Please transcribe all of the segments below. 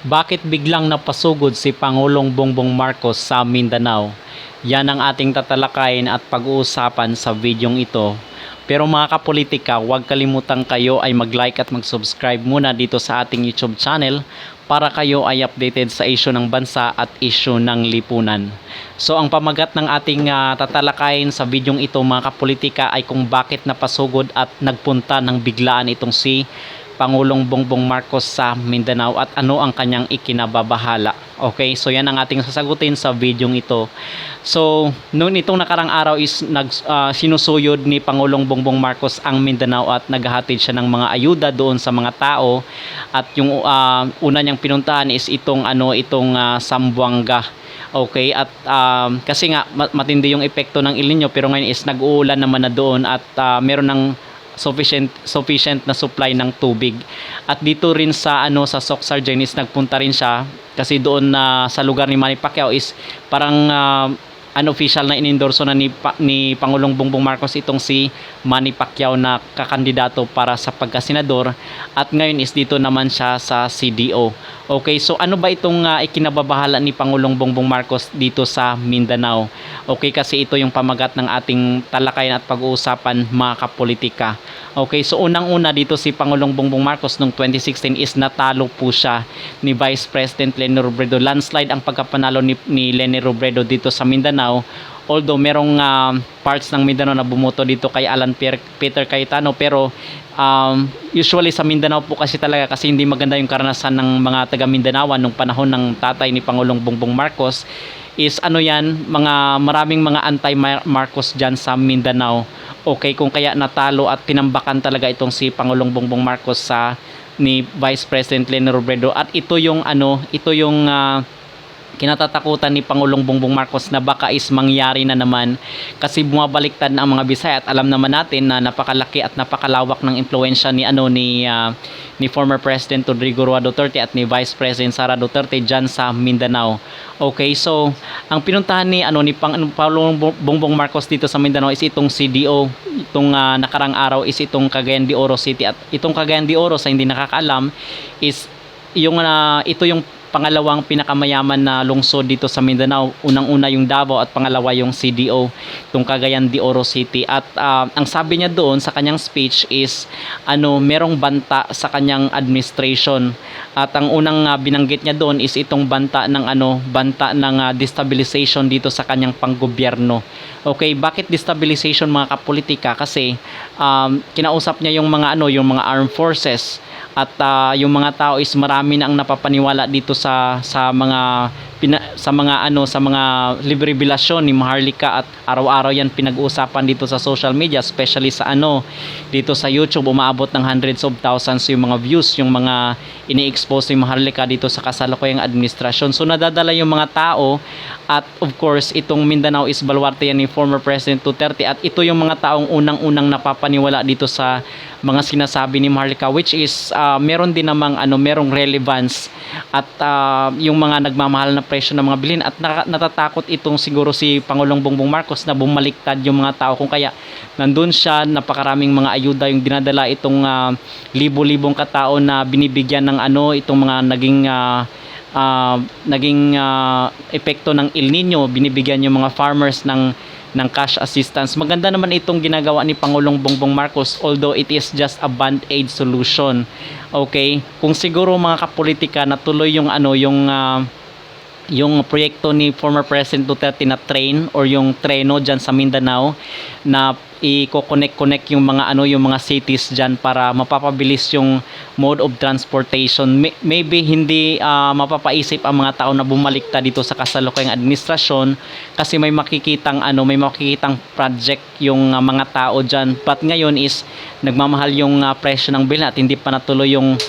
Bakit biglang napasugod si Pangulong Bongbong Marcos sa Mindanao? Yan ang ating tatalakayin at pag-uusapan sa videong ito. Pero mga kapolitika, huwag kalimutan kayo ay mag-like at mag-subscribe muna dito sa ating YouTube channel para kayo ay updated sa issue ng bansa at issue ng lipunan. So ang pamagat ng ating tatalakayin sa videong ito mga kapolitika ay kung bakit napasugod at nagpunta ng biglaan itong si Pangulong Bongbong Marcos sa Mindanao at ano ang kanyang ikinababahala. Okay, so yan ang ating sasagutin sa videong ito. So, noon itong nakarang araw is sinusuyod ni Pangulong Bongbong Marcos ang Mindanao at naghahatid siya ng mga ayuda doon sa mga tao. At yung una niyang pinuntahan is itong Zamboanga. Okay, at kasi nga matindi yung epekto ng El Nino, pero ngayon is nag-uulan naman na doon at meron ng sufficient na supply ng tubig. At dito rin sa sa Soc-Sargen is nagpunta rin siya kasi doon sa lugar ni Manny Pacquiao is parang unofficial na inendorso na ni Pangulong Bongbong Marcos itong si Manny Pacquiao na kakandidato para sa pagkasenador, at ngayon is dito naman siya sa CDO. Okay, so ano ba itong ikinababahala ni Pangulong Bongbong Marcos dito sa Mindanao? Okay, kasi ito yung pamagat ng ating talakayan at pag-uusapan mga kapolitika. Okay, so unang-una dito si Pangulong Bongbong Marcos noong 2016 is natalo po siya ni Vice President Leni Robredo. Landslide ang pagkapanalo ni Leni Robredo dito sa Mindanao. Although merong parts ng Mindanao na bumoto dito kay Alan Peter Cayetano, pero usually sa Mindanao po kasi talaga, kasi hindi maganda yung karanasan ng mga taga Mindanaoan nung panahon ng tatay ni Pangulong Bongbong Marcos is maraming mga anti-Marcos dyan sa Mindanao. Okay, kung kaya natalo at tinambakan talaga itong si Pangulong Bongbong Marcos ni Vice President Leni Robredo. At ito yung kinatatakutan ni Pangulong Bongbong Marcos na baka is mangyari na naman, kasi bumabaliktad na ang mga Bisaya at alam naman natin na napakalaki at napakalawak ng impluwensya ni former President Rodrigo Roa Duterte at ni Vice President Sara Duterte dyan sa Mindanao. Okay, so ang pinuntahan ni Pangulong Bongbong Marcos dito sa Mindanao is itong CDO. Itong nakarang araw is itong Cagayan de Oro City, at itong Cagayan de Oro, sa hindi nakakaalam, is ito yung pangalawang pinakamayaman na lungsod dito sa Mindanao. Unang-una yung Davao at pangalawa yung CDO, itong Cagayan de Oro City. At ang sabi niya doon sa kanyang speech is merong banta sa kanyang administration. At ang unang binanggit niya doon is itong banta ng destabilization dito sa kanyang panggobyerno. Okay, bakit destabilization mga kapolitika? Kasi kinausap niya yung mga armed forces, at yung mga tao is marami na ang napapaniwala dito sa mga liberasyon ni Maharlika, at araw-araw yan pinag-uusapan dito sa social media, especially dito sa YouTube. Umaabot ng hundreds of thousands yung mga views, yung mga ini-expose ni Maharlika dito sa kasalukuyang administrasyon. So nadadala yung mga tao, at of course itong Mindanao is baluarte yan ni former President Duterte, at ito yung mga taong unang-unang napapaniwala dito sa mga sinasabi ni Maharlika, which is meron din namang merong relevance, at yung mga nagmamahal na presyo ng mga bilhin, at natatakot itong siguro si Pangulong Bongbong Marcos na bumaliktad yung mga tao, kung kaya nandun siya, napakaraming mga ayuda yung dinadala, itong libo-libong katao na binibigyan ng itong mga naging epekto ng El Nino, binibigyan yung mga farmers ng cash assistance. Maganda naman itong ginagawa ni Pangulong Bongbong Marcos, although it is just a band-aid solution. Okay, kung siguro mga kapolitika natuloy yung proyekto ni former President Duterte na train or yung treno dyan sa Mindanao, na i-connect yung mga cities dyan para mapapabilis yung mode of transportation. Maybe hindi mapapaisip ang mga tao na bumaliktad dito sa kasalukuyang administrasyon, kasi may makikitang project yung mga tao dyan. But ngayon is nagmamahal yung presyo ng bilhin at hindi pa natuloy yung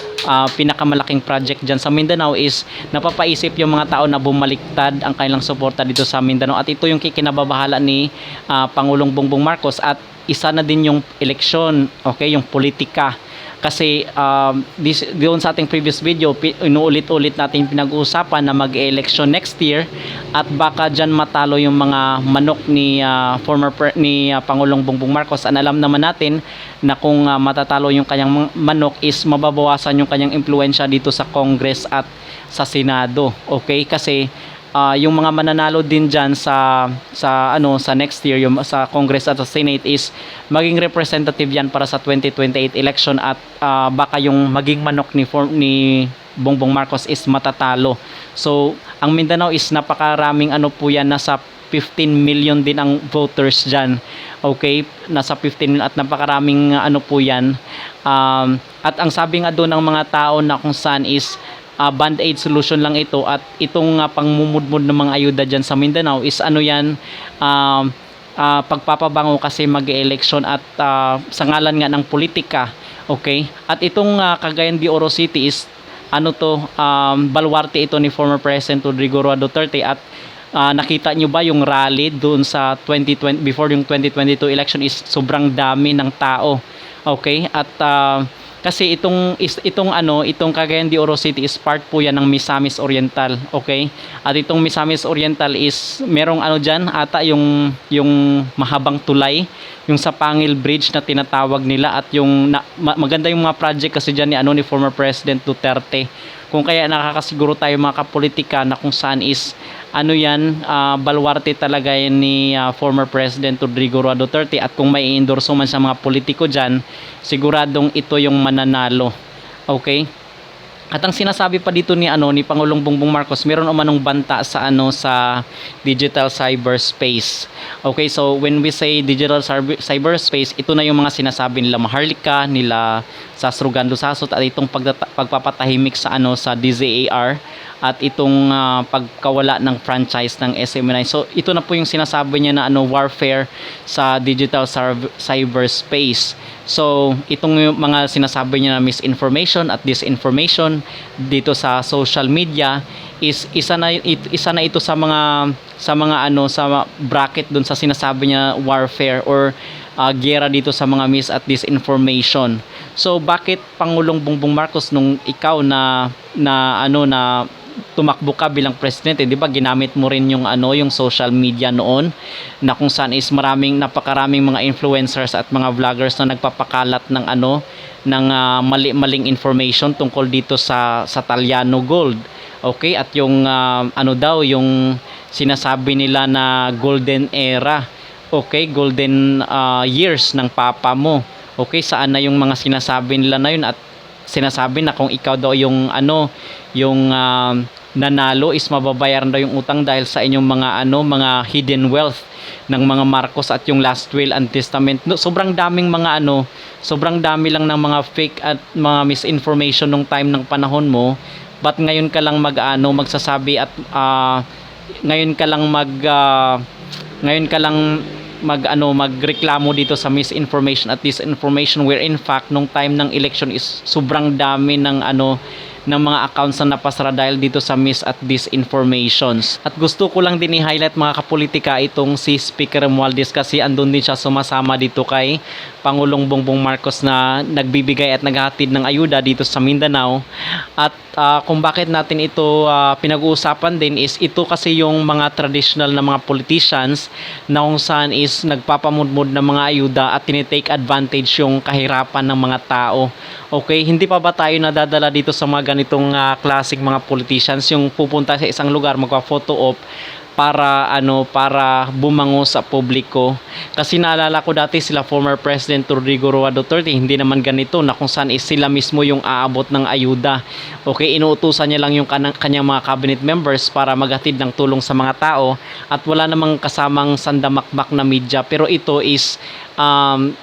pinakamalaking project dyan sa Mindanao, is napapaisip yung mga tao na bumaliktad ang kanilang suporta dito sa Mindanao. At ito yung kikinababahala ni Pangulong Bongbong Marcos, at isa na din yung eleksyon, okay, yung politika. Kasi doon sa ating previous video, inuulit-ulit natin pinag-uusapan na mag-election next year at baka dyan matalo yung mga manok ni Pangulong Bongbong Marcos. Alam naman natin na kung matatalo yung kanyang manok is mababawasan yung kanyang impluensya dito sa Congress at sa Senado. Okay? Kasi yung mga mananalo din diyan sa next year yung sa Congress at sa Senate is maging representative yan para sa 2028 election at baka yung maging manok ni Bongbong Marcos is matatalo. So ang Mindanao is napakaraming po yan, nasa 15 million din ang voters diyan. Okay, nasa 15 million at napakaraming po yan. At ang sabi nga doon ng mga tao na kung saan is band-aid solution lang ito at itong pangmumudmud ng mga ayuda dyan sa Mindanao is pagpapabango kasi mag-election at sa ngalan nga ng politika. Okay, at itong Cagayan de Oro City is baluarte ito ni former President Rodrigo Roa Duterte at nakita nyo ba yung rally doon sa 2020 before yung 2022 election is sobrang dami ng tao. Okay, at kasi itong Cagayan de Oro City is part po yan ng Misamis Oriental. Okay, at itong Misamis Oriental is merong diyan ata yung mahabang tulay, yung sa Pangil Bridge na tinatawag nila, at yung maganda yung mga project kasi diyan ni former President Duterte. Kung kaya nakakasiguro tayo mga kapolitika na kung saan is baluarte talaga yan ni former President Rodrigo Roa Duterte, at kung may endorso man sa mga politiko dyan, siguradong ito yung mananalo. Okay? At ang sinasabi pa dito ni Pangulong Bongbong Marcos, meron umanong banta sa sa digital cyberspace. Okay, so when we say digital cyberspace, ito na yung mga sinasabi nila Maharlika, nila Sasrugan Lusasot, at itong pagpapatahimik sa sa DZAR at itong pagkawala ng franchise ng SM9. So ito na po yung sinasabi niya na warfare sa digital cyberspace. So itong yung mga sinasabi niya na misinformation at disinformation dito sa social media is isa na ito sa mga sa bracket dun sa sinasabi niya warfare or giyera dito sa mga mis at disinformation. So bakit Pangulong Bongbong Marcos nung ikaw na tumakbo ka bilang presidente, 'di ba? Ginamit mo rin yung yung social media noon na kung saan is napakaraming mga influencers at mga vloggers na nagpapakalat ng ng mali-maling information tungkol dito sa Taliano Gold. Okay? At yung yung sinasabi nila na golden era. Okay, golden years ng papa mo. Okay, saan na yung mga sinasabi nila na yun, at sinasabi na kung ikaw daw yung nanalo is mababayaran daw yung utang dahil sa inyong mga hidden wealth ng mga Marcos at yung last will and testament. Sobrang daming mga sobrang dami lang ng mga fake at mga misinformation nung time ng panahon mo. But ngayon ka lang magsasabi at ngayon ka lang magreklamo dito sa misinformation at disinformation, where in fact nung time ng election is sobrang dami ng ng mga accounts na napasara dahil dito sa mis at disinformations. At gusto ko lang din i-highlight mga kapolitika itong si Speaker Romualdez, kasi andun din siya sumasama dito kay Pangulong Bongbong Marcos na nagbibigay at naghahatid ng ayuda dito sa Mindanao. At kung bakit natin ito pinag-uusapan din is ito kasi yung mga traditional na mga politicians na kung saan is nagpapamudmud ng mga ayuda at tinitake advantage yung kahirapan ng mga tao. Okay, hindi pa ba tayo nadadala dito sa mga ganitong klaseng mga politicians, yung pupunta sa isang lugar, magpa-photo op para bumango sa publiko? Kasi naalala ko dati sila former President Rodrigo Roa Duterte, hindi naman ganito na kung saan is sila mismo yung aabot ng ayuda. Okay, inuutusan niya lang yung kanyang mga cabinet members para maghatid ng tulong sa mga tao at wala namang kasamang sandamakmak na media. Pero ito is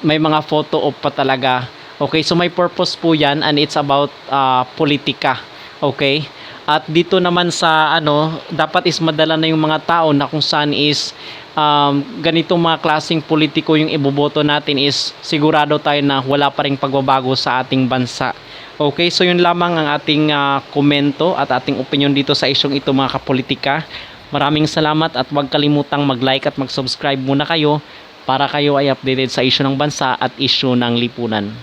may mga photo op pa talaga. Okay, so may purpose po yan, and it's about politika. Okay? At dito naman sa dapat is madala na yung mga tao na kung saan is ganitong mga klaseng politiko yung iboboto natin, is sigurado tayo na wala pa ring pagbabago sa ating bansa. Okay, so yun lamang ang ating komento at ating opinion dito sa isyong ito mga kapolitika. Maraming salamat at huwag kalimutang mag-like at mag-subscribe muna kayo para kayo ay updated sa issue ng bansa at issue ng lipunan.